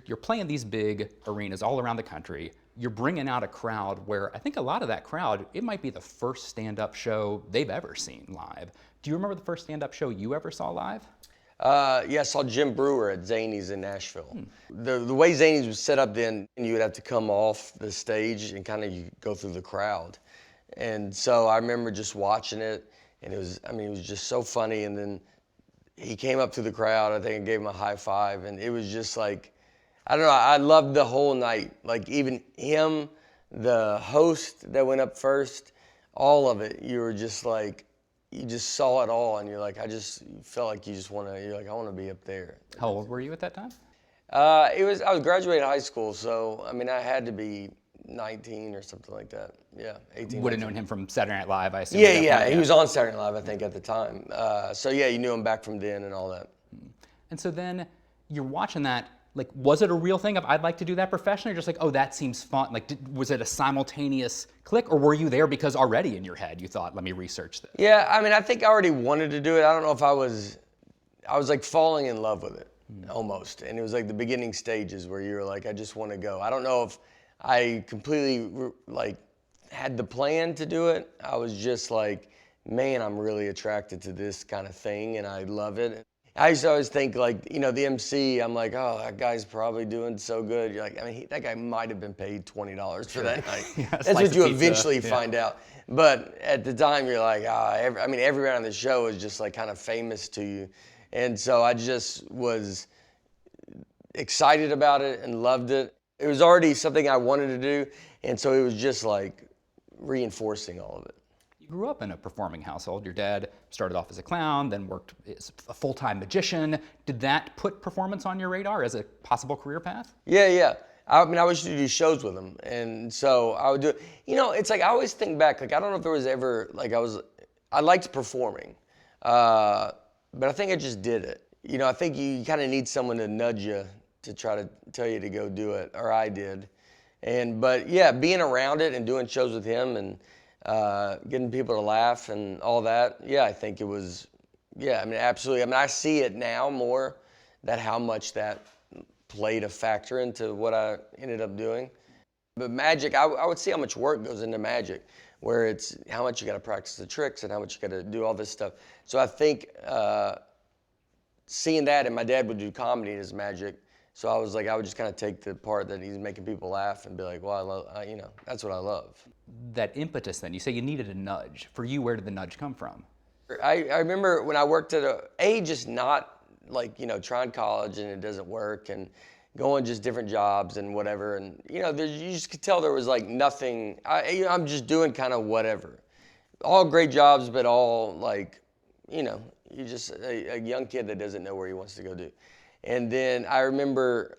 you're playing these big arenas all around the country. You're bringing out a crowd where I think a lot of that crowd, it might be the first stand-up show they've ever seen live. Do you remember the first stand-up show you ever saw live? Yeah, I saw Jim Brewer at Zany's in Nashville. The way Zany's was set up then, you would have to come off the stage and kind of go through the crowd. And so I remember just watching it, and it was just so funny. And then he came up to the crowd, I think, and gave him a high five, and it was just like, I don't know, I loved the whole night. Like even him, the host that went up first, all of it, you were just like, you just saw it all, and you're like, I felt like I want to be up there. How old were you at that time? I was graduating high school, so I mean, I had to be 19 or something like that. Yeah, 18. Would have known him from Saturday Night Live, I assume. Yeah, he was on Saturday Night Live, I think, at the time. So yeah, you knew him back from then and all that. And so then you're watching that. Like, was it a real thing of I'd like to do that professionally, or just like, oh, that seems fun? Like, was it a simultaneous click, or were you there because already in your head you thought, let me research this? Yeah, I mean, I think I already wanted to do it. I don't know if I was like falling in love with it, almost. And it was like the beginning stages where you were like, I just want to go. I don't know if I completely like had the plan to do it. I was just like, man, I'm really attracted to this kind of thing, and I love it. I used to always think, like, you know, the MC, I'm like, oh, that guy's probably doing so good. You're like, I mean, that guy might have been paid $20 for that night. Yeah, that's what you eventually find out. But at the time, you're like, everyone on the show is just like kind of famous to you. And so I just was excited about it and loved it. It was already something I wanted to do. And so it was just like reinforcing all of it. You grew up in a performing household. Your dad started off as a clown, then worked as a full-time magician. Did that put performance on your radar as a possible career path? Yeah. I mean, I used to do shows with him, and so I would do it. You know, it's like I always think back, like I don't know if there was ever, like I liked performing, but I think I just did it. You know, I think you kind of need someone to nudge you to try to tell you to go do it, or I did. But yeah, being around it and doing shows with him and getting people to laugh and all that. Yeah, I think it was, I mean, absolutely. I mean, I see it now more, that how much that played a factor into what I ended up doing. But magic, I would see how much work goes into magic, where it's how much you got to practice the tricks and how much you got to do all this stuff. So I think seeing that, and my dad would do comedy in his magic, so I was like, I would just kind of take the part that he's making people laugh and be like, well, that's what I love. That impetus then, you say you needed a nudge. For you, where did the nudge come from? I remember when I worked at just not like, trying college and it doesn't work, and going just different jobs and whatever. And, you just could tell there was like nothing, I'm just doing kind of whatever. All great jobs, but all like, you're just a young kid that doesn't know where he wants to go do. And then I remember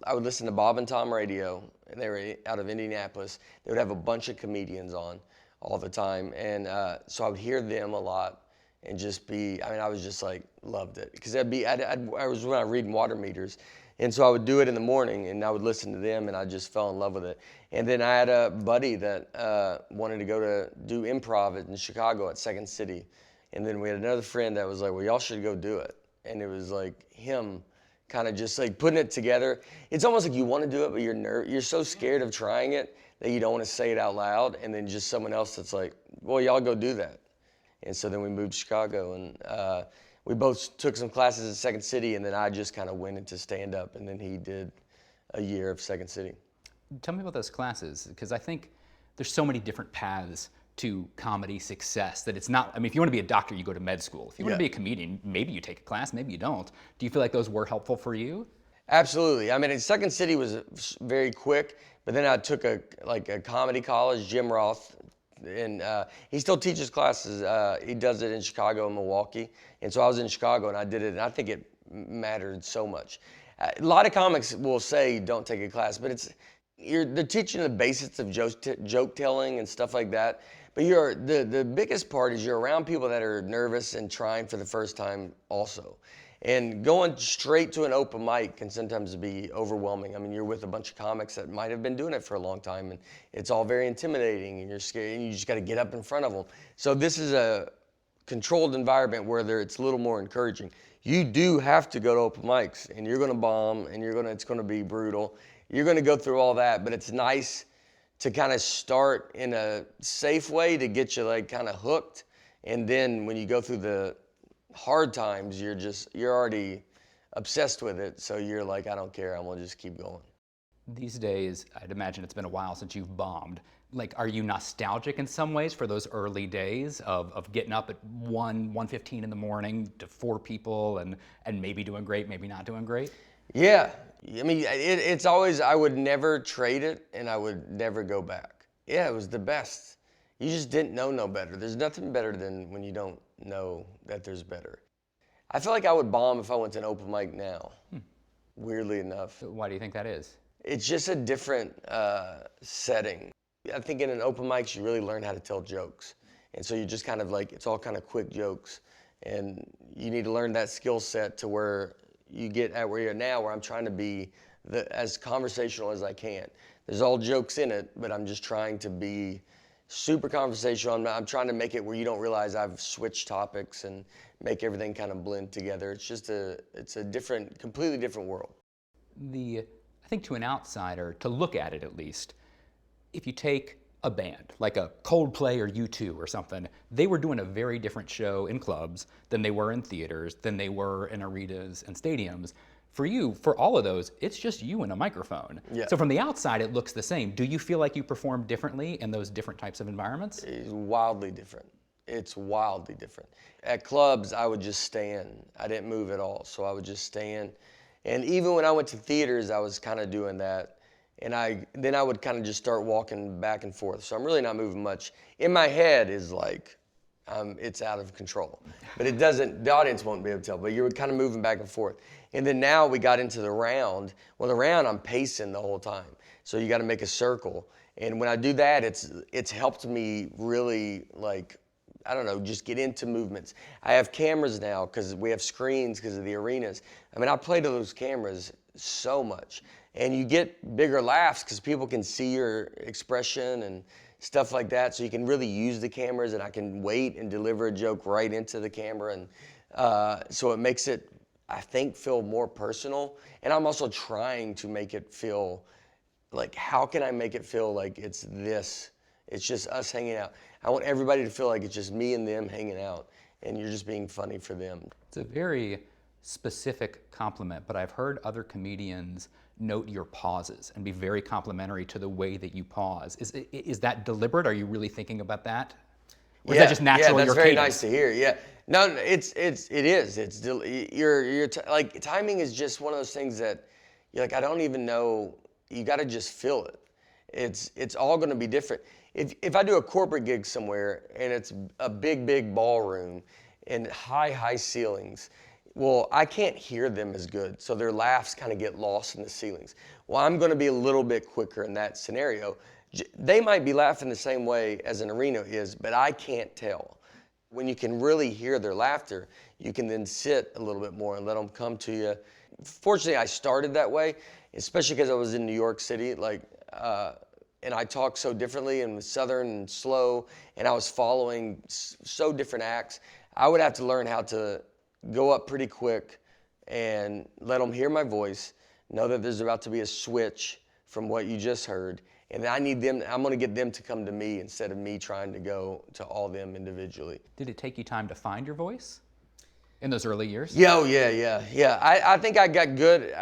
I would listen to Bob and Tom radio, and they were out of Indianapolis. They would have a bunch of comedians on all the time. And so I would hear them a lot and just I was just like, loved it. Because I was when I was reading water meters. And so I would do it in the morning, and I would listen to them, and I just fell in love with it. And then I had a buddy that wanted to go to do improv in Chicago at Second City. And then we had another friend that was like, well, y'all should go do it. And it was like him kind of just like putting it together. It's almost like you want to do it, but you're so scared of trying it that you don't want to say it out loud. And then just someone else that's like, well, y'all go do that. And so then we moved to Chicago, and we both took some classes at Second City, and then I just kind of went into stand-up, and then he did a year of Second City. Tell me about those classes, because I think there's so many different paths to comedy success that it's not, I mean, if you want to be a doctor, you go to med school. If you want to be a comedian, maybe you take a class, maybe you don't. Do you feel like those were helpful for you? Absolutely. I mean, Second City was very quick, but then I took a comedy college, Jim Roth, and he still teaches classes. He does it in Chicago and Milwaukee. And so I was in Chicago and I did it, and I think it mattered so much. A lot of comics will say don't take a class, but they're teaching the basics of joke telling and stuff like that. But the biggest part is you're around people that are nervous and trying for the first time also. And going straight to an open mic can sometimes be overwhelming. I mean, you're with a bunch of comics that might have been doing it for a long time, and it's all very intimidating, and you're scared, and you just got to get up in front of them. So this is a controlled environment where it's a little more encouraging. You do have to go to open mics, and you're gonna bomb, and it's gonna be brutal. You're gonna go through all that, but it's nice to kind of start in a safe way to get you like kind of hooked. And then when you go through the hard times, you're already obsessed with it. So you're like, I don't care, I'm gonna just keep going. These days, I'd imagine it's been a while since you've bombed. Like, are you nostalgic in some ways for those early days of getting up at 1:15 in the morning to 4 people and maybe doing great, maybe not doing great? Yeah, I mean, it's always, I would never trade it and I would never go back. Yeah, it was the best. You just didn't know no better. There's nothing better than when you don't know that there's better. I feel like I would bomb if I went to an open mic now, weirdly enough. So why do you think that is? It's just a different setting. I think in an open mic, you really learn how to tell jokes. And so you just kind of like, it's all kind of quick jokes. And you need to learn that skill set to where you get at where you're now, where I'm trying to be as conversational as I can. There's all jokes in it, but I'm just trying to be super conversational. I'm trying to make it where you don't realize I've switched topics and make everything kind of blend together. It's a different, completely different world. I think to an outsider, to look at it at least, if you take a band, like a Coldplay or U2 or something, they were doing a very different show in clubs than they were in theaters, than they were in arenas and stadiums. For you, for all of those, it's just you and a microphone. Yeah. So from the outside, it looks the same. Do you feel like you perform differently in those different types of environments? It's wildly different. It's wildly different. At clubs, I would just stand. I didn't move at all, so I would just stand. And even when I went to theaters, I was kind of doing that. And then I would kind of just start walking back and forth. So I'm really not moving much. In my head is like, it's out of control. But it doesn't, the audience won't be able to tell, but you're kind of moving back and forth. And then now we got into the round. Well, the round, I'm pacing the whole time. So you got to make a circle. And when I do that, it's helped me really, like, I don't know, just get into movements. I have cameras now because we have screens because of the arenas. I mean, I play to those cameras so much. And you get bigger laughs because people can see your expression and stuff like that. So you can really use the cameras, and I can wait and deliver a joke right into the camera. And so it makes it, I think, feel more personal. And I'm also trying to make it feel like, how can I make it feel like it's this? It's just us hanging out. I want everybody to feel like it's just me and them hanging out, and you're just being funny for them. It's a very specific compliment, but I've heard other comedians note your pauses and be very complimentary to the way that you pause. Is that deliberate? Are you really thinking about that? Or is that just natural? Yeah, that's your very cadence? nice to hear. Yeah, no, it is. It's like timing is just one of those things that you're like, I don't even know. You got to just feel it. It's all going to be different. If I do a corporate gig somewhere and it's a big ballroom and high ceilings, well, I can't hear them as good, so their laughs kind of get lost in the ceilings. Well, I'm going to be a little bit quicker in that scenario. They might be laughing the same way as an arena is, but I can't tell. When you can really hear their laughter, you can then sit a little bit more and let them come to you. Fortunately, I started that way, especially because I was in New York City, and I talked so differently and was Southern and slow, and I was following so different acts. I would have to learn how to go up pretty quick and let them hear my voice, know that there's about to be a switch from what you just heard, and I'm going to get them to come to me instead of me trying to go to all them individually. Did it take you time to find your voice in those early years? Yeah. I think I got good.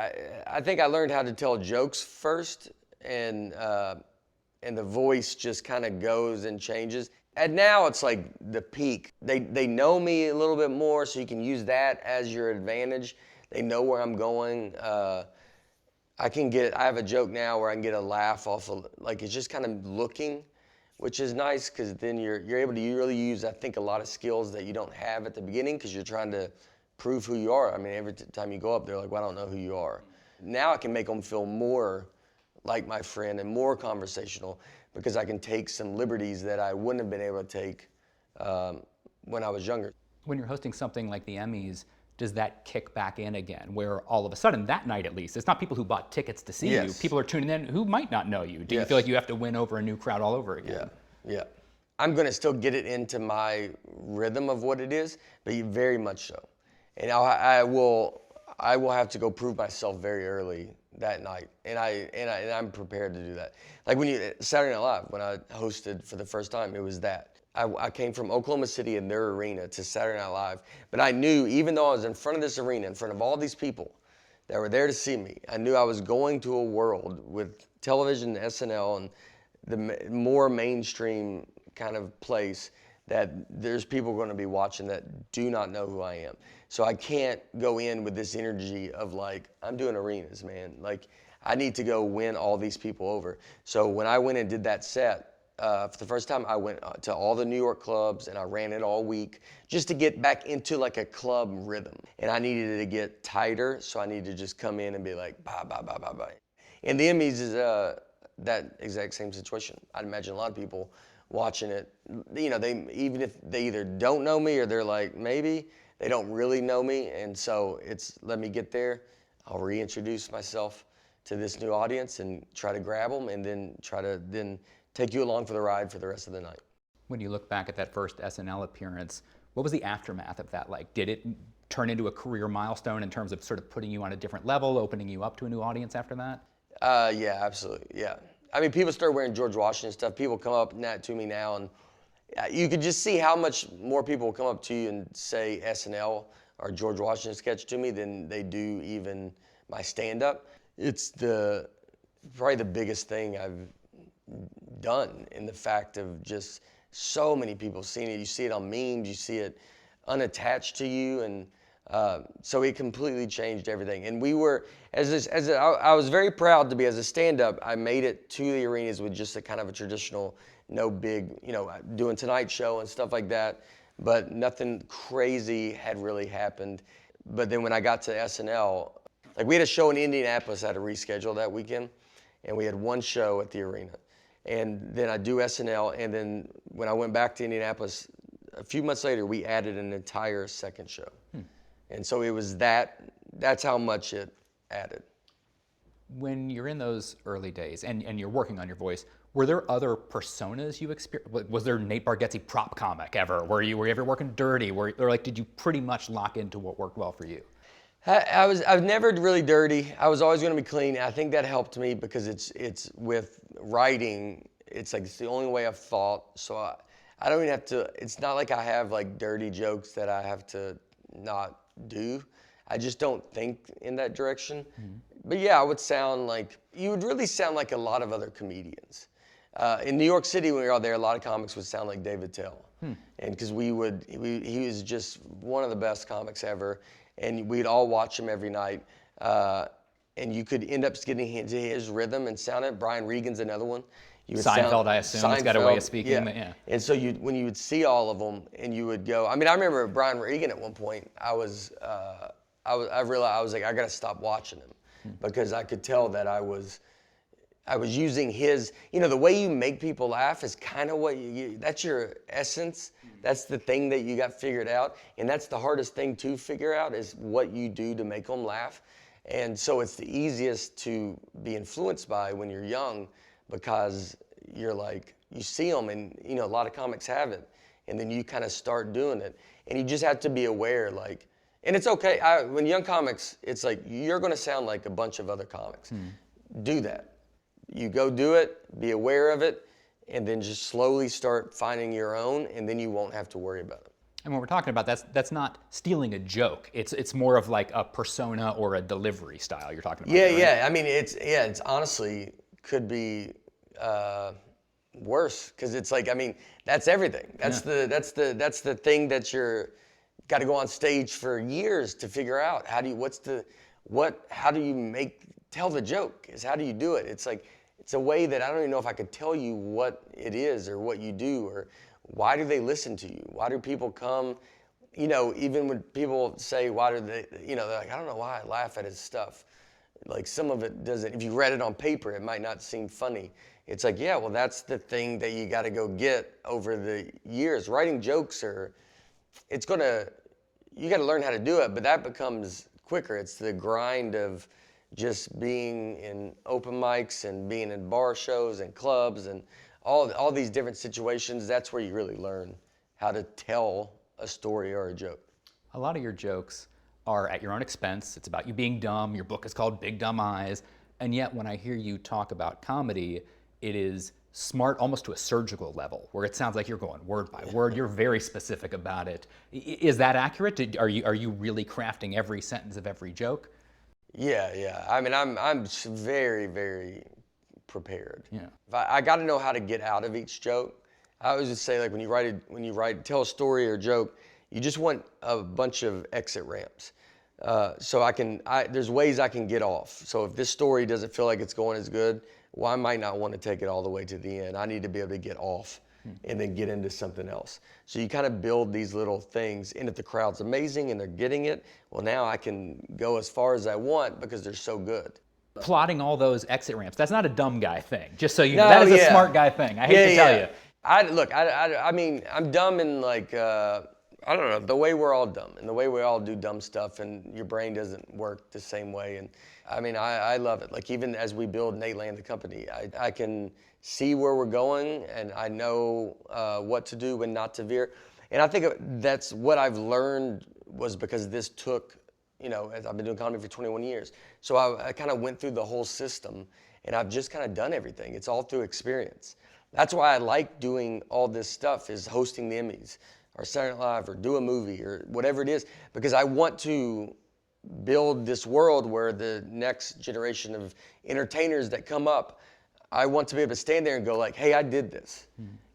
I think I learned how to tell jokes first, and the voice just kind of goes and changes. And now it's like the peak. They know me a little bit more, so you can use that as your advantage. They know where I'm going. I have a joke now where I can get a laugh off of, like, it's just kind of looking, which is nice because then you're able to really use, I think, a lot of skills that you don't have at the beginning because you're trying to prove who you are. I mean, every time you go up, they're like, well, I don't know who you are. Now I can make them feel more like my friend and more conversational because I can take some liberties that I wouldn't have been able to take when I was younger. When you're hosting something like the Emmys, does that kick back in again, where all of a sudden, that night at least, it's not people who bought tickets to see you, people are tuning in who might not know you. Do you feel like you have to win over a new crowd all over again? Yeah. I'm going to still get it into my rhythm of what it is, but very much so. And I will have to go prove myself very early that night, and I'm prepared to do that. Like Saturday Night Live, when I hosted for the first time, it was that. I came from Oklahoma City in their arena to Saturday Night Live, but I knew, even though I was in front of this arena, in front of all these people that were there to see me, I knew I was going to a world with television, SNL, and the more mainstream kind of place that there's people going to be watching that do not know who I am. So I can't go in with this energy of like, I'm doing arenas, man. Like, I need to go win all these people over. So when I went and did that set, for the first time, I went to all the New York clubs and I ran it all week just to get back into like a club rhythm. And I needed to get tighter, so I needed to just come in and be like, bye, bye, bye, bye, bye. And the Emmys is that exact same situation. I'd imagine a lot of people watching it, you know, even if they either don't know me or they're like, maybe, they don't really know me. And so it's, let me get there, I'll reintroduce myself to this new audience and try to grab them, and then try to take you along for the ride for the rest of the night. When you look back at that first SNL appearance, what was the aftermath of that like? Did it turn into a career milestone in terms of sort of putting you on a different level, opening you up to a new audience after that? Yeah, absolutely, yeah. I mean, people started wearing George Washington stuff. People come up to me now, and you could just see how much more people will come up to you and say SNL or George Washington sketch to me than they do even my stand-up. It's probably the biggest thing I've done, in the fact of just so many people seeing it. You see it on memes, you see it unattached to you, and so it completely changed everything. And we were, I was very proud to be, as a stand-up, I made it to the arenas with just a kind of a traditional, no big, you know, doing Tonight Show and stuff like that, but nothing crazy had really happened. But then when I got to SNL, like we had a show in Indianapolis, I had to reschedule that weekend, and we had one show at the arena. And then I do SNL, and then when I went back to Indianapolis, a few months later, we added an entire second show. And so it was that's how much it added. When you're in those early days and you're working on your voice, were there other personas you experienced? Was there Nate Bargatze prop comic ever? Were you ever working dirty? Or like, did you pretty much lock into what worked well for you? I was never really dirty. I was always going to be clean. I think that helped me because it's with writing, it's like it's the only way I've thought. So I don't even have to, it's not like I have like dirty jokes that I have to not do. I just don't think in that direction. But yeah, I would sound like, you would really sound like a lot of other comedians. In New York City, when we were out there, a lot of comics would sound like David Tell. And because he was just one of the best comics ever. And we'd all watch him every night. And you could end up getting into his rhythm and sound it. Brian Regan's another one. Seinfeld, I assume, has got a way of speaking. Yeah. And so when you would see all of them, and you would go. I mean, I remember Brian Regan at one point. I realized I was like, I gotta stop watching him, because I could tell that I was using his. You know, the way you make people laugh is kind of what that's your essence. That's the thing that you got figured out, and that's the hardest thing to figure out, is what you do to make them laugh. And so it's the easiest to be influenced by when you're young, because you're like, you see them, and you know, a lot of comics have it, and then you kind of start doing it, and you just have to be aware, like, and it's okay. When young comics, it's like, you're gonna sound like a bunch of other comics. Do that. You go do it, be aware of it, and then just slowly start finding your own, and then you won't have to worry about it. And when we're talking about that's not stealing a joke. It's more of like a persona or a delivery style you're talking about. Yeah, right? yeah. I mean, it's honestly could be worse, because it's like, I mean, that's everything. That's the thing that you're got to go on stage for years to figure out. How do you tell the joke? How do you do it? It's like, it's a way that I don't even know if I could tell you what it is or what you do, or why do they listen to you? Why do people come? You know, even when people say, why do they, you know, they're like, I don't know why I laugh at his stuff. Like, some of it doesn't, if you read it on paper, it might not seem funny. It's like, yeah, well, that's the thing that you got to go get over the years. Writing jokes you got to learn how to do it, but that becomes quicker. It's the grind of just being in open mics and being in bar shows and clubs and all these different situations, that's where you really learn how to tell a story or a joke. A lot of your jokes are at your own expense. It's about you being dumb. Your book is called Big Dumb Eyes. And yet when I hear you talk about comedy, it is smart almost to a surgical level, where it sounds like you're going word by word. You're very specific about it. Is that accurate? Are you really crafting every sentence of every joke? Yeah. I mean, I'm very, very prepared. Yeah. I got to know how to get out of each joke. I always just say, like, when you tell a story or a joke, you just want a bunch of exit ramps. So there's ways I can get off. So if this story doesn't feel like it's going as good, well, I might not want to take it all the way to the end. I need to be able to get off and then get into something else. So you kind of build these little things, and if the crowd's amazing and they're getting it, well, now I can go as far as I want because they're so good. Plotting all those exit ramps, that's not a dumb guy thing, just so you know. No, That is yeah. a smart guy thing. I hate to tell you. I mean, I'm dumb in like, I don't know, the way we're all dumb and the way we all do dumb stuff, and your brain doesn't work the same way. And I mean, I love it. Like, even as we build Nate Land, the company, I can see where we're going, and I know what to do when not to veer. And I think that's what I've learned was because this took, I've been doing comedy for 21 years. So I kind of went through the whole system, and I've just kind of done everything. It's all through experience. That's why I like doing all this stuff, is hosting the Emmys or Saturday Night Live or do a movie or whatever it is, because I want to build this world where the next generation of entertainers that come up, I want to be able to stand there and go like, hey, I did this.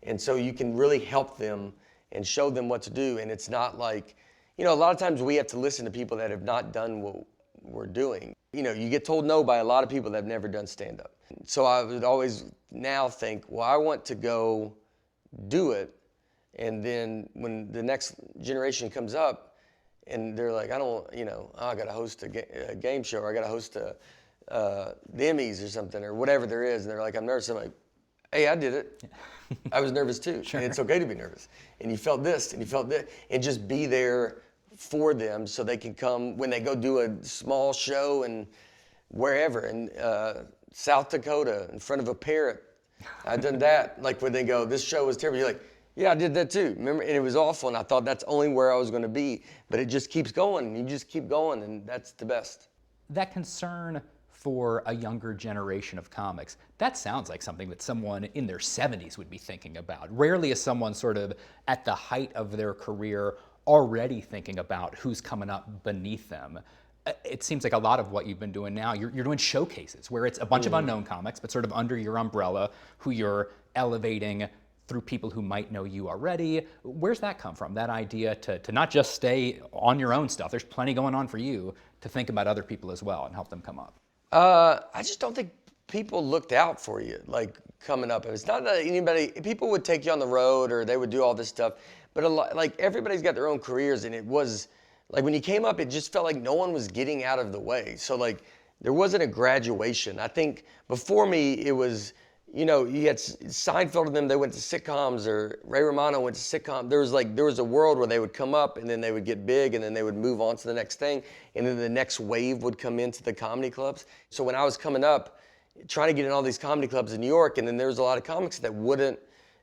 And so you can really help them and show them what to do. And it's not like, a lot of times we have to listen to people that have not done what we're doing. You get told no by a lot of people that have never done stand-up. So I would always now think, well, I want to go do it. And then when the next generation comes up and they're like, I got to host a game show, or I got to host the Emmys or something, or whatever there is. And they're like, I'm nervous. I'm like, hey, I did it. I was nervous too. Sure. And it's okay to be nervous. And you felt this and you felt that. And just be there for them so they can come when they go do a small show and wherever in South Dakota in front of a parrot. I've done that. Like when they go, this show was terrible. You're like, yeah, I did that too. Remember? And it was awful. And I thought that's only where I was going to be. But it just keeps going. And you just keep going. And that's the best. That concern for a younger generation of comics, that sounds like something that someone in their 70s would be thinking about. Rarely is someone sort of at the height of their career already thinking about who's coming up beneath them. It seems like a lot of what you've been doing now, you're doing showcases where it's a bunch of unknown comics, but sort of under your umbrella, who you're elevating through people who might know you already. Where's that come from, that idea to not just stay on your own stuff, there's plenty going on for you, to think about other people as well and help them come up? I just don't think people looked out for you, like, coming up. It's not that people would take you on the road or they would do all this stuff, but like, everybody's got their own careers, and it was, like, when you came up, it just felt like no one was getting out of the way. So, like, there wasn't a graduation. I think before me, it was, you had Seinfeld and them, they went to sitcoms, or Ray Romano went to sitcom. There was a world where they would come up and then they would get big and then they would move on to the next thing. And then the next wave would come into the comedy clubs. So when I was coming up, trying to get in all these comedy clubs in New York, and then there was a lot of comics that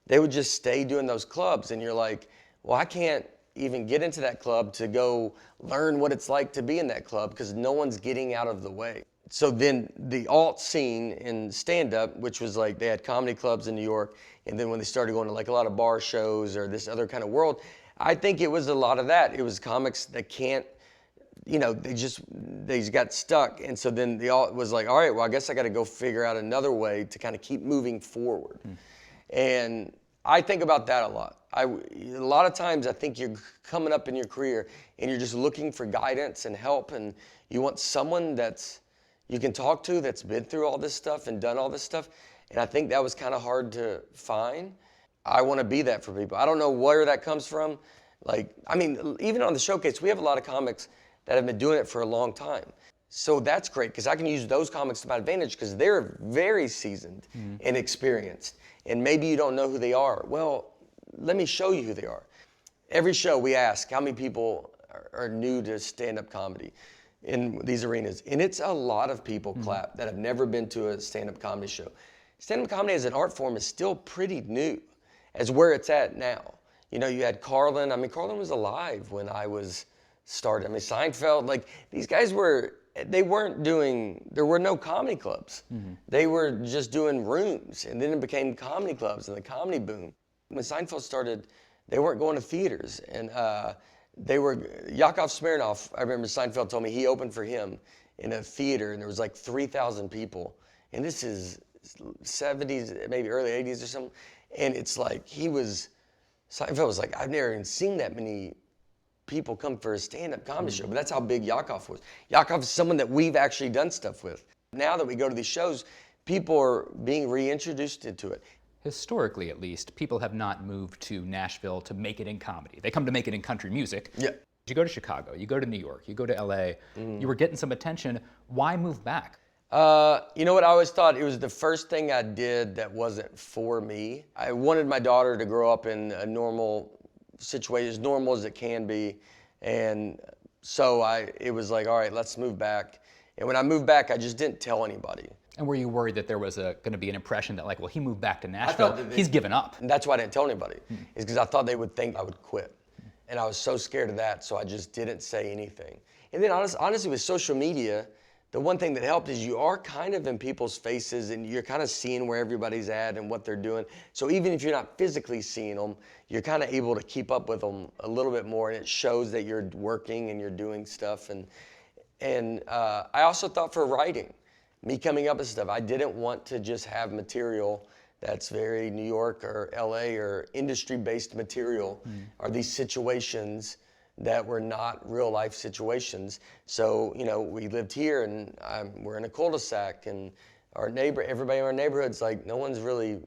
they would just stay doing those clubs. And you're like, well, I can't even get into that club to go learn what it's like to be in that club because no one's getting out of the way. So then the alt scene in stand-up, which was like, they had comedy clubs in New York, and then when they started going to like a lot of bar shows or this other kind of world, I think it was a lot of that. It was comics that can't, they just got stuck. And so then the alt was like, all right, well, I guess I got to go figure out another way to kind of keep moving forward. And I think about that a lot. A lot of times I think you're coming up in your career and you're just looking for guidance and help, and you want someone you can talk to that's been through all this stuff and done all this stuff. And I think that was kind of hard to find. I want to be that for people. I don't know where that comes from. Like, I mean, even on the showcase, we have a lot of comics that have been doing it for a long time. So that's great, because I can use those comics to my advantage, because they're very seasoned and experienced. And maybe you don't know who they are. Well, let me show you who they are. Every show we ask how many people are new to stand-up comedy in these arenas. And it's a lot of people clap that have never been to a stand-up comedy show. stand-up comedy as an art form is still pretty new as where it's at now. You know, you had Carlin. I mean, Carlin was alive when I was started. I mean, Seinfeld, like these guys there were no comedy clubs. They were just doing rooms, and then it became comedy clubs and the comedy boom. When Seinfeld started, they weren't going to theaters, and Yakov Smirnoff, I remember Seinfeld told me he opened for him in a theater, and there was like 3,000 people, and this is 70s, maybe early 80s or something, and it's like Seinfeld was like, I've never even seen that many people come for a stand-up comedy show, but that's how big Yakov was. Yakov is someone that we've actually done stuff with. Now that we go to these shows, people are being reintroduced into it. Historically, at least, people have not moved to Nashville to make it in comedy. They come to make it in country music. Yeah. You go to Chicago, you go to New York, you go to LA, you were getting some attention. Why move back? You know what, I always thought it was the first thing I did that wasn't for me. I wanted my daughter to grow up in a normal situation, as normal as it can be. And so it was like, all right, let's move back. And when I moved back, I just didn't tell anybody. And were you worried that there was going to be an impression that like, well, he moved back to Nashville, he's given up? And that's why I didn't tell anybody, is because I thought they would think I would quit. And I was so scared of that, so I just didn't say anything. And then honestly, with social media, the one thing that helped is you are kind of in people's faces and you're kind of seeing where everybody's at and what they're doing. So even if you're not physically seeing them, you're kind of able to keep up with them a little bit more, and it shows that you're working and you're doing stuff. And I also thought for writing, me coming up with stuff, I didn't want to just have material that's very New York or LA or industry-based material, or these situations that were not real life situations. So, you know, we lived here and we're in a cul-de-sac, and everybody in our neighborhood's like, no one's really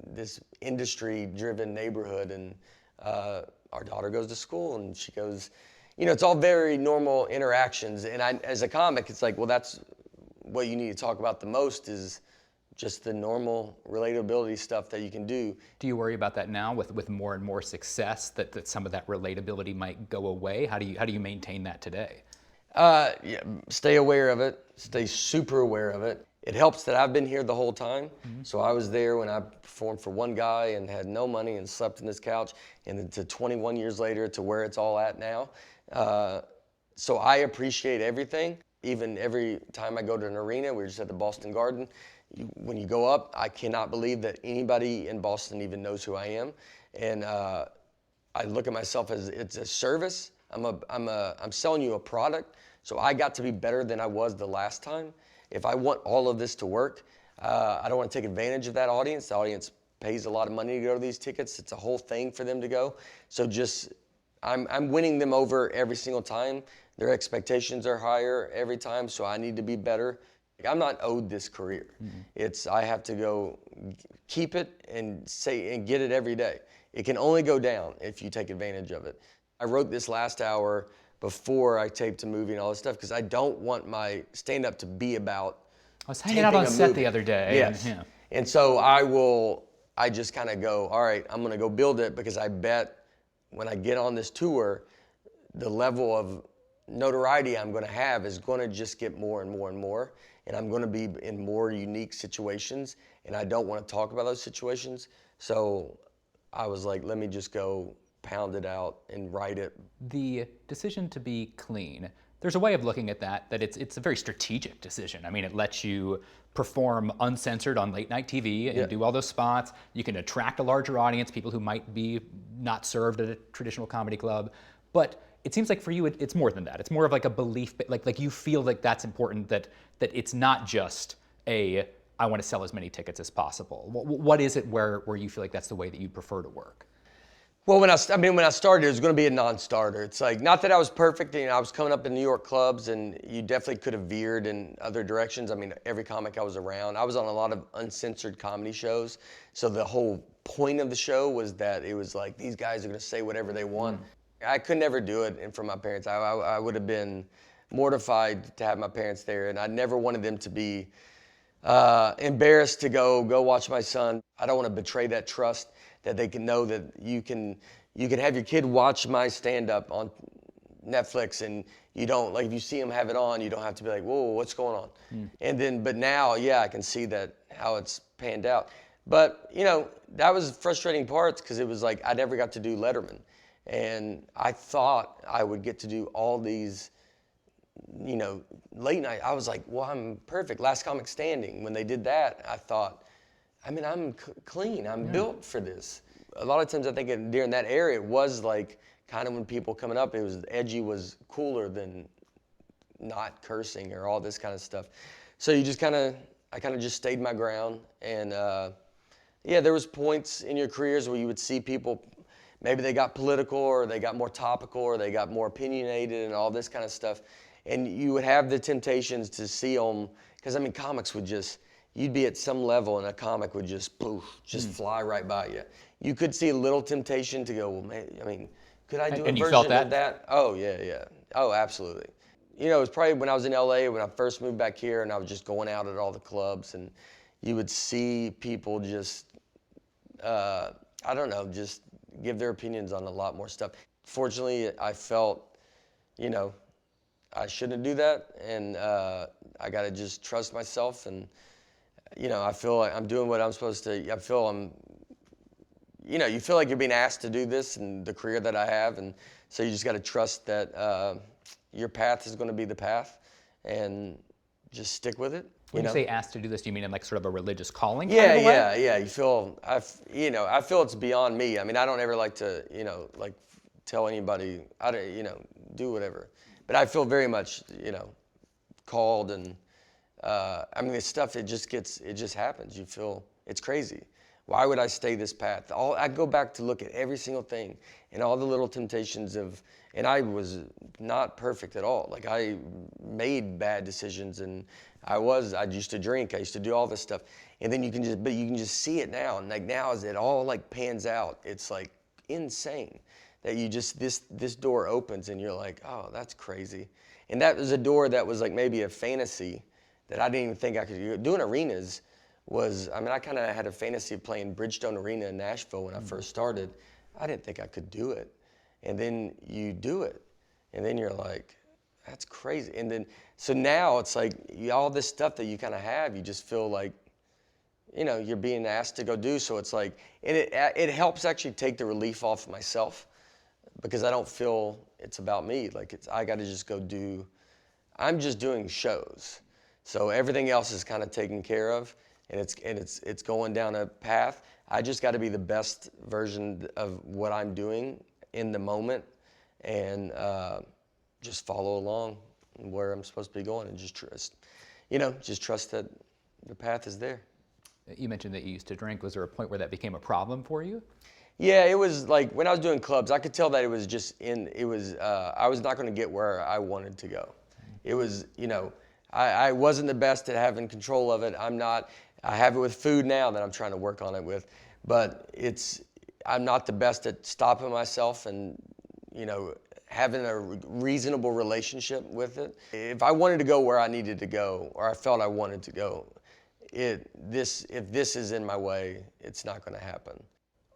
this industry-driven neighborhood. And our daughter goes to school and she goes, you know, it's all very normal interactions. And as a comic, it's like, well, that's what you need to talk about the most, is just the normal relatability stuff that you can do. Do you worry about that now with more and more success, that some of that relatability might go away? How do you maintain that today? Yeah, stay aware of it, stay super aware of it. It helps that I've been here the whole time. So I was there when I performed for one guy and had no money and slept in this couch, and then to 21 years later to where it's all at now. So I appreciate everything. Even every time I go to an arena, we were just at the Boston Garden, when you go up, I cannot believe that anybody in Boston even knows who I am. And I look at myself as it's a service. I'm selling you a product. So I got to be better than I was the last time. If I want all of this to work, I don't want to take advantage of that audience. The audience pays a lot of money to go to these tickets. It's a whole thing for them to go. So I'm winning them over every single time. Their expectations are higher every time, so I need to be better. I'm not owed this career. I have to go keep it and get it every day. It can only go down if you take advantage of it. I wrote this last hour before I taped a movie and all this stuff, because I don't want my stand-up to be about I was hanging out on set the other day. Yes. And so I just kind of go, all right, I'm going to go build it, because I bet when I get on this tour, the level of notoriety I'm going to have is going to just get more and more and more. And I'm going to be in more unique situations, and I don't want to talk about those situations. So I was like, let me just go pound it out and write it. The decision to be clean, there's a way of looking at that it's a very strategic decision. I mean, it lets you perform uncensored on late night TV and do all those spots. You can attract a larger audience, people who might be not served at a traditional comedy club. But it seems like for you, it's more than that. It's more of like a belief, like you feel like that's important, that it's not just I want to sell as many tickets as possible. What is it where you feel like that's the way that you prefer to work? Well, when I started, it was going to be a non-starter. It's like, not that I was perfect. You know, I was coming up in New York clubs, and you definitely could have veered in other directions. I mean, every comic I was around, I was on a lot of uncensored comedy shows. So the whole point of the show was that it was like, these guys are going to say whatever they want. I could never do it in front of my parents. I would have been mortified to have my parents there, and I never wanted them to be embarrassed to go watch my son. I don't want to betray that trust, that they can know that you can have your kid watch my stand-up on Netflix, and you don't, like, if you see them have it on, you don't have to be like, whoa, what's going on? And then, but now, yeah, I can see that how it's panned out. But, you know, that was frustrating parts because it was like I never got to do Letterman. And I thought I would get to do all these, you know, late night. I was like, well, I'm perfect. Last Comic Standing. When they did that, I thought, I mean, I'm clean. I'm built for this. A lot of times I think during that era, it was like kind of when people coming up, it was edgy was cooler than not cursing or all this kind of stuff. So you just I kind of just stayed my ground. And yeah, there was points in your careers where you would see people, maybe they got political or they got more topical or they got more opinionated and all this kind of stuff. And you would have the temptations to see them, because I mean, comics would just, you'd be at some level and a comic would just poof, just fly right by you. You could see a little temptation to go, well, maybe, I mean, could I do a And you version felt that? of that? Oh, yeah. Oh, absolutely. You know, it was probably when I was in LA, when I first moved back here, and I was just going out at all the clubs, and you would see people just, I don't know, just give their opinions on a lot more stuff. Fortunately, I felt, you know, I shouldn't do that, and I got to just trust myself, and, you know, I feel like I'm doing what I'm supposed to. I feel you know, you feel like you're being asked to do this and the career that I have, and so you just got to trust that your path is going to be the path, and just stick with it. When you say asked to do this, do you mean in like sort of a religious calling? Yeah, kind of a way? yeah. You feel, you know, I feel it's beyond me. I mean, I don't ever like to, you know, like tell anybody, you know, do whatever. But I feel very much, you know, called, and I mean, this stuff, it just happens. You feel, it's crazy. Why would I stay this path? I go back to look at every single thing and all the little temptations of, and I was not perfect at all. Like, I made bad decisions, and I used to drink, I used to do all this stuff. And then you can just see it now. And like now, as it all like pans out, it's like insane that you just, this door opens and you're like, oh, that's crazy. And that was a door that was like maybe a fantasy that I didn't even think I could do. Doing arenas was, I mean, I kind of had a fantasy of playing Bridgestone Arena in Nashville when I first started. I didn't think I could do it. And then you do it. And then you're like, that's crazy. And then, so now it's like all this stuff that you kind of have, you just feel like, you know, you're being asked to go do. So it's like, and it helps actually take the relief off myself, because I don't feel it's about me. Like, I got to just go do, I'm just doing shows. So everything else is kind of taken care of, and it's going down a path. I just got to be the best version of what I'm doing in the moment, and just follow along where I'm supposed to be going, and just trust, you know, just trust that the path is there. You mentioned that you used to drink. Was there a point where that became a problem for you? Yeah, it was like when I was doing clubs, I could tell that it was just I was not going to get where I wanted to go. It was, you know, I wasn't the best at having control of it. I have it with food now that I'm trying to work on it with, but I'm not the best at stopping myself and, you know, having a reasonable relationship with it. If I wanted to go where I needed to go, or I felt I wanted to go, if this is in my way, it's not going to happen.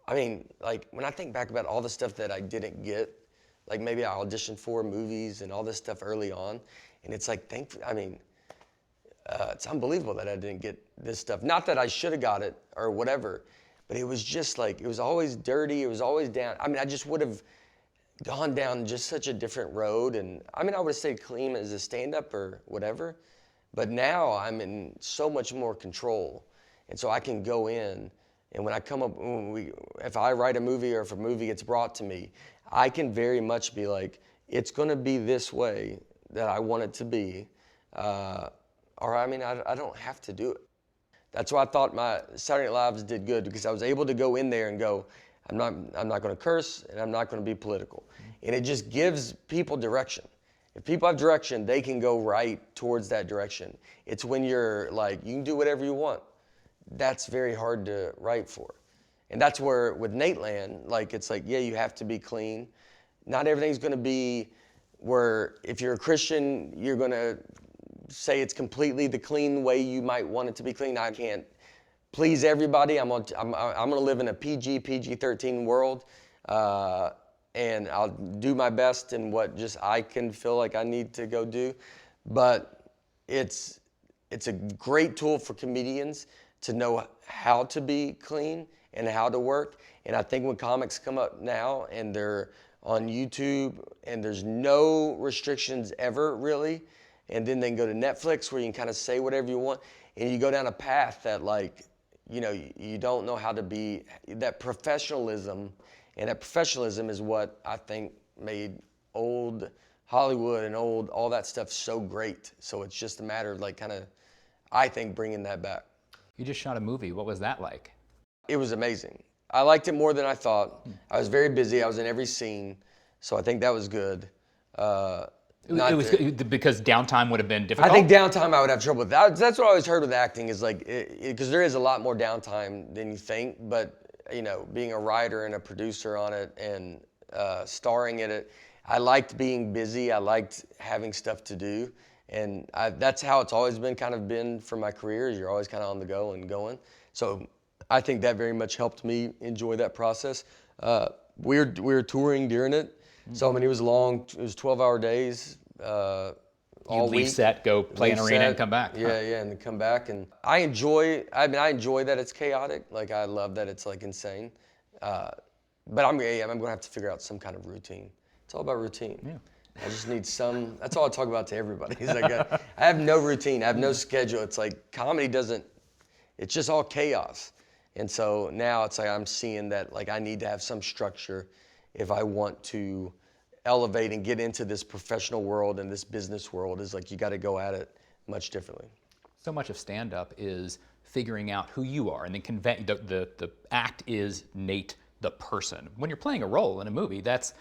I mean, like, when I think back about all the stuff that I didn't get, like maybe I auditioned for movies and all this stuff early on, and it's like, I mean, it's unbelievable that I didn't get this stuff. Not that I should have got it or whatever, but it was just like, it was always dirty, it was always down. I mean, I just would have gone down just such a different road, and I mean, I would have stayed clean as a stand-up or whatever, but now I'm in so much more control, and so I can go in, and when I come up, if I write a movie or if a movie gets brought to me, I can very much be like, it's going to be this way that I want it to be, or I mean, I don't have to do it. That's why I thought my Saturday Night Lives did good, because I was able to go in there and go, I'm not going to curse, and I'm not going to be political. And it just gives people direction. If people have direction, they can go right towards that direction. It's when you're like, you can do whatever you want. That's very hard to write for. And that's where with Nateland, like, it's like, yeah, you have to be clean. Not everything's going to be where if you're a Christian, you're going to say it's completely the clean way you might want it to be clean. I can't please everybody. I'm going to live in a PG-13 world, and I'll do my best in what just I can feel like I need to go do. But it's a great tool for comedians to know how to be clean and how to work. And I think when comics come up now and they're on YouTube and there's no restrictions ever really, and then they can go to Netflix where you can kind of say whatever you want, and you go down a path that like, you know, you don't know how to be, that professionalism, and that professionalism is what I think made old Hollywood and all that stuff so great. So it's just a matter of like kind of, I think, bringing that back. You just shot a movie. What was that like? It was amazing. I liked it more than I thought. I was very busy. I was in every scene, so I think that was good. It was good because downtime would have been difficult. I think downtime I would have trouble with. That's what I always heard with acting is like, because there is a lot more downtime than you think, but you know, being a writer and a producer on it and starring in it, I liked being busy. I liked having stuff to do. And that's how it's always been for my career, is you're always kind of on the go and going. So I think that very much helped me enjoy that process. We were touring during it. So I mean, it was long. It was 12-hour days all leave week. Set, go play an arena, and come back. Yeah, yeah, and then come back. And I enjoy that it's chaotic. Like I love that it's like insane. But I'm going to have to figure out some kind of routine. It's all about routine. Yeah. I just need some. That's all I talk about to everybody. Is like I have no routine. I have no schedule. It's like comedy doesn't. It's just all chaos. And so now it's like I'm seeing that like I need to have some structure if I want to elevate and get into this professional world and this business world. Is like you got to go at it much differently. So much of stand-up is figuring out who you are, and then the act is Nate the person. When you're playing a role in a movie, that's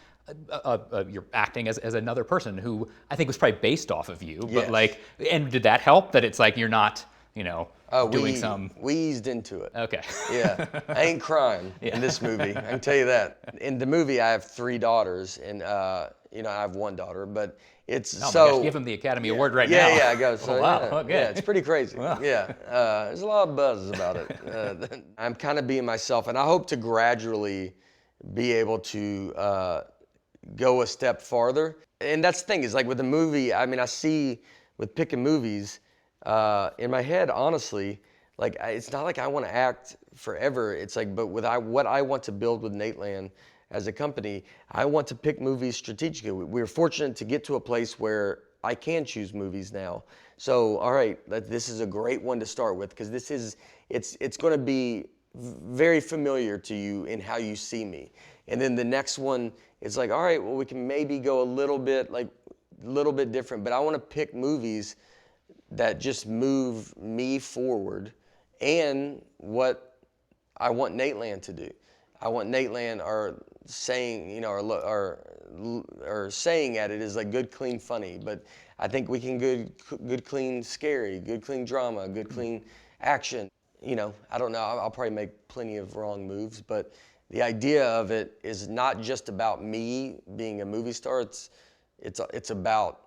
you're acting as another person who I think was probably based off of you. Yes. But like, and did that help that it's like you're not, you know, doing We eased into it. Okay. Yeah, I ain't crying in this movie. I can tell you that. In the movie, I have 3 daughters, and you know, I have 1 daughter, but it's Oh my so. gosh, give him the Academy Award right now. Yeah, I go. So, Oh, wow. yeah, Okay. yeah, it's pretty crazy. Wow. Yeah, there's a lot of buzz about it. I'm kind of being myself, and I hope to gradually be able to go a step farther. And that's the thing is like with the movie, I mean, I see with picking movies in my head, honestly, like it's not like I want to act forever. It's like, but with what I want to build with Nateland as a company, I want to pick movies strategically. We're fortunate to get to a place where I can choose movies now. So, all right, this is a great one to start with because it's going to be very familiar to you in how you see me. And then the next one is like, all right, well, we can maybe go a little bit different, but I want to pick movies that just move me forward and what I want Nateland to do. I want Nateland saying, you know, or saying at it is like good, clean, funny, but I think we can good, clean, scary, good, clean drama, good, clean action. You know, I don't know, I'll probably make plenty of wrong moves, but the idea of it is not just about me being a movie star. It's about,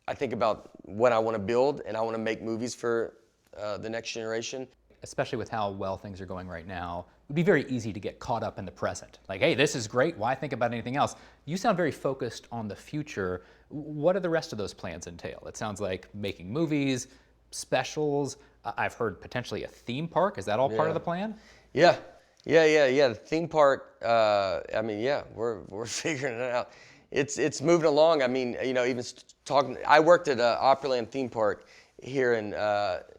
I think about what I want to build, and I want to make movies for the next generation. Especially with how well things are going right now, it would be very easy to get caught up in the present. Like, hey, this is great. Why think about anything else? You sound very focused on the future. What do the rest of those plans entail? It sounds like making movies, specials. I've heard potentially a theme park. Is that all part of the plan? Yeah. The theme park. I mean, yeah, we're figuring it out. It's moving along. I mean, you know, even talking. I worked at Opryland theme park here in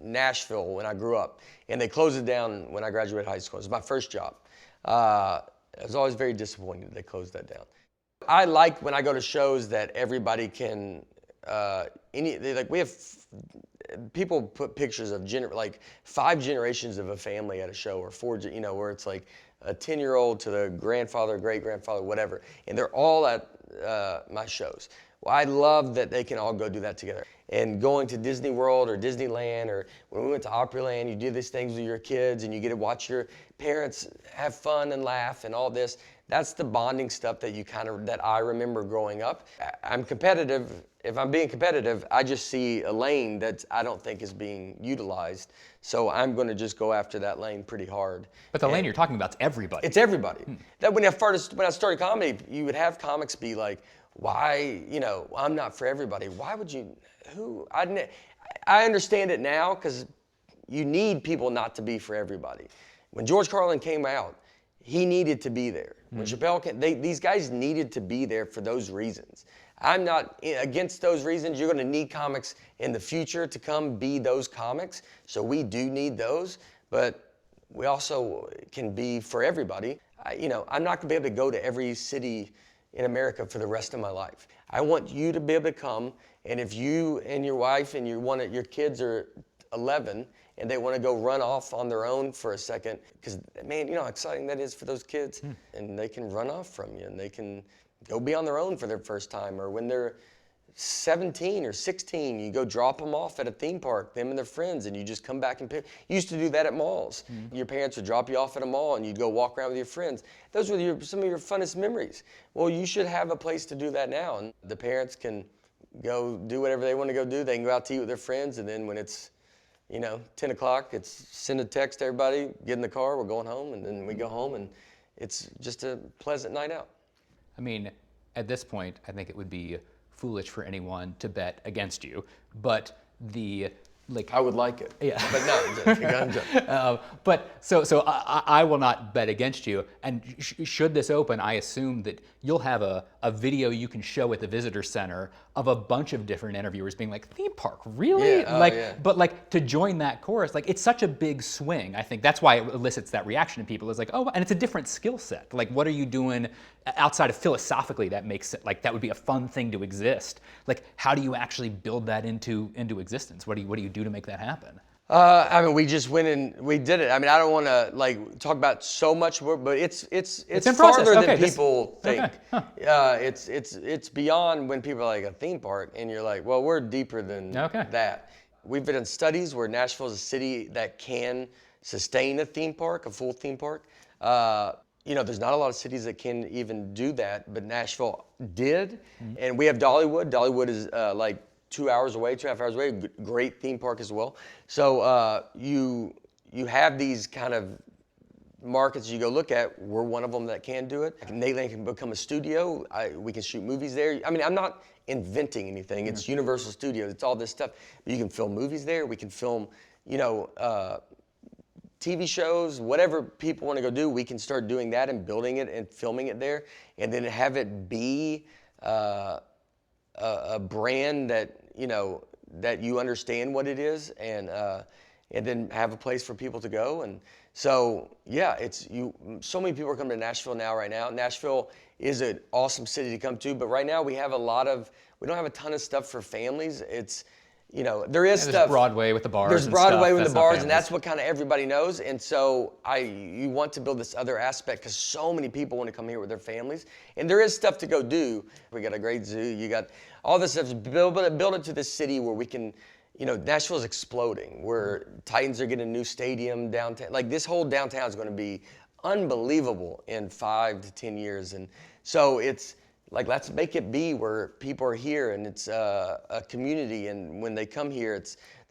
Nashville when I grew up, and they closed it down when I graduated high school. It was my first job. I was always very disappointed they closed that down. I like when I go to shows that everybody can. We have people put pictures of like 5 generations of a family at a show, or 4, you know, where it's like a 10-year-old to the grandfather, great-grandfather, whatever, and they're all at my shows. Well, I love that they can all go do that together. And going to Disney World or Disneyland, or when we went to Opryland, you do these things with your kids and you get to watch your parents have fun and laugh and all this. That's the bonding stuff that I remember growing up. I'm competitive. If I'm being competitive, I just see a lane that I don't think is being utilized. So I'm going to just go after that lane pretty hard. But the lane you're talking about is everybody. It's everybody. That when I started comedy, you would have comics be like, why, you know, I'm not for everybody. Why would you, I understand it now because you need people not to be for everybody. When George Carlin came out, he needed to be there. When Chappelle came, these guys needed to be there for those reasons. I'm not against those reasons. You're going to need comics in the future to come be those comics. So we do need those, but we also can be for everybody. I'm not going to be able to go to every city in America for the rest of my life. I want you to be able to come, and if you and your wife and your kids are 11 and they want to go run off on their own for a second, because man, you know how exciting that is for those kids, and they can run off from you and they can go be on their own for their first time, or when they're 17 or 16, you go drop them off at a theme park, them and their friends, and you just come back and pick. You used to do that at malls. Your parents would drop you off at a mall and you'd go walk around with your friends. Those were some of your funnest memories. Well, you should have a place to do that now, and the parents can go do whatever they want to go do. They can go out to eat with their friends, and then when it's 10 o'clock, it's send a text to everybody, get in the car, we're going home, and then we go home, and it's just a pleasant night out. I mean, at this point, I think it would be foolish for anyone to bet against you, but I would like it. Yeah. But no, I'm joking. But so I will not bet against you. And should this open, I assume that you'll have a video you can show at the visitor center of a bunch of different interviewers being like, theme park, really? Yeah, yeah. But to join that chorus, it's such a big swing. I think that's why it elicits that reaction in people. It's like, oh, and it's a different skill set. What are you doing outside of philosophically that makes it that would be a fun thing to exist? How do you actually build that into existence? What do you do to make that happen? We just went and we did it. I mean, I don't want to talk about so much more, but it's in farther process. than people think. Okay. Huh. It's beyond when people are like a theme park, and you're like, well, we're deeper than that. We've done studies where Nashville is a city that can sustain a theme park, a full theme park. There's not a lot of cities that can even do that, but Nashville did. And we have Dollywood. Dollywood is 2.5 hours away, great theme park as well. So you have these kind of markets you go look at. We're one of them that can do it. Nate can become a studio. We can shoot movies there. I mean, I'm not inventing anything. It's Universal Studios. It's all this stuff. You can film movies there. We can film, TV shows, whatever people want to go do. We can start doing that and building it and filming it there, and then have it be a brand that that you understand what it is, and then have a place for people to go. And so so many people are coming to Nashville right now. Nashville is an awesome city to come to, but right now we don't have a ton of stuff for families. It's there is stuff. There's Broadway with the bars. There's Broadway with the bars, and that's what kind of everybody knows. And so you want to build this other aspect because so many people want to come here with their families, and there is stuff to go do. We got a great zoo. You got all this stuff. Build it to this city where we can. Nashville's exploding. Where Titans are getting a new stadium downtown. This whole downtown is going to be unbelievable in 5 to 10 years, and so it's. Let's make it be where people are here, and it's a community, and when they come here,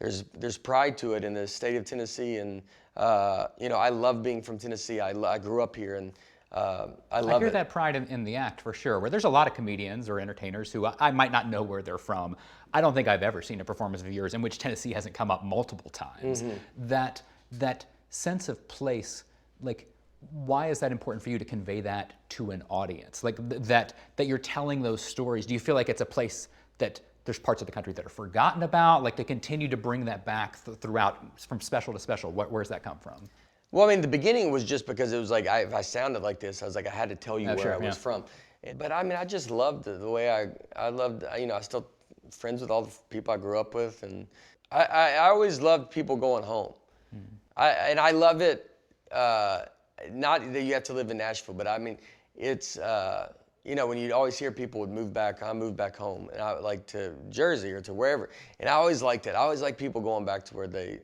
there's pride to it in the state of Tennessee, and I love being from Tennessee. I grew up here, and I love it. I hear that pride in the act for sure. Where there's a lot of comedians or entertainers who I might not know where they're from. I don't think I've ever seen a performance of yours in which Tennessee hasn't come up multiple times. That sense of place, why is that important for you to convey that to an audience? That you're telling those stories. Do you feel like it's a place that there's parts of the country that are forgotten about? To continue to bring that back throughout from special to special. Where's that come from? Well, I mean, the beginning was just because it was if I sounded like this, I was I had to tell you where I was from. But I mean, I just loved the way I loved, I still friends with all the people I grew up with. And I always loved people going home. I love it. Not that you have to live in Nashville, but I mean, it's, when you always hear people would move back, I moved back home, and I would to Jersey or to wherever. And I always liked it. I always liked people going back to where they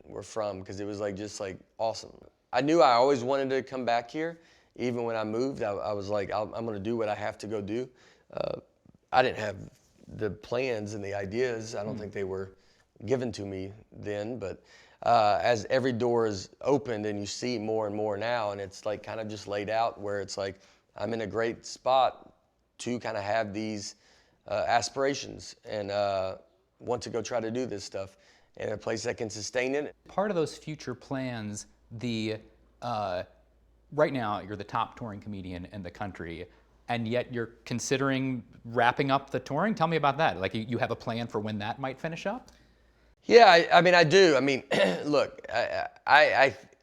were from, because it was just awesome. I knew I always wanted to come back here. Even when I moved, I was I'm going to do what I have to go do. I didn't have the plans and the ideas. I don't think they were given to me then, but as every door is opened and you see more and more now, and it's kind of just laid out where it's I'm in a great spot to kind of have these aspirations and want to go try to do this stuff. and a place that can sustain it. Part of those future plans, right now you're the top touring comedian in the country, and yet you're considering wrapping up the touring. Tell me about that. Like you have a plan for when that might finish up? Yeah, I mean, I do. I mean, look,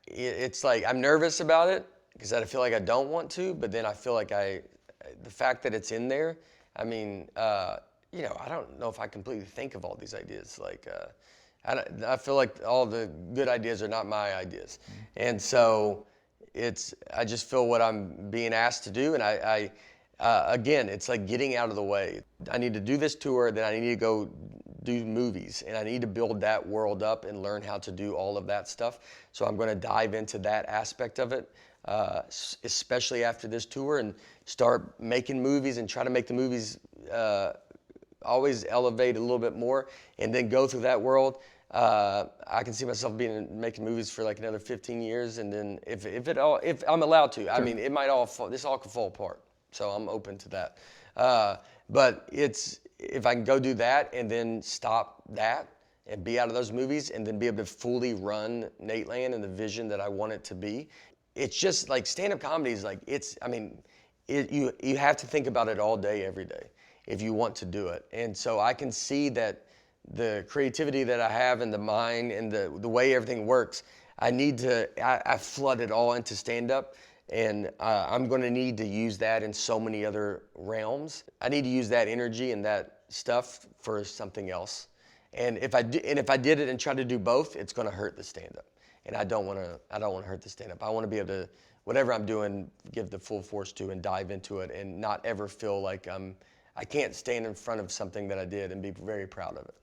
it's like I'm nervous about it because I feel like I don't want to, but then I feel like the fact that it's in there, I mean, you know, I don't know if I completely think of all these ideas. Like, I feel like all the good ideas are not my ideas. And so I just feel what I'm being asked to do. And again, it's like getting out of the way. I need to do this tour, then I need to go do movies, and I need to build that world up and learn how to do all of that stuff. So I'm going to dive into that aspect of it, especially after this tour, and start making movies and try to make the movies always elevate a little bit more, and then go through that world. I can see myself making movies for like another 15 years, and then if I'm allowed to, I mean, it might this all could fall apart. So I'm open to that. But if I can go do that and then stop that and be out of those movies and then be able to fully run Nateland and the vision that I want it to be, it's just like stand-up comedy is like, you have to think about it all day, every day if you want to do it. And so I can see that the creativity that I have in the mind and the way everything works, I flood it all into stand-up. And I'm going to need to use that in so many other realms. I need to use that energy and that stuff for something else. And if I did it and try to do both, it's going to hurt the stand-up. And I don't want to hurt the stand-up. I want to be able to, whatever I'm doing, give the full force to and dive into it and not ever feel like I can't stand in front of something that I did and be very proud of it.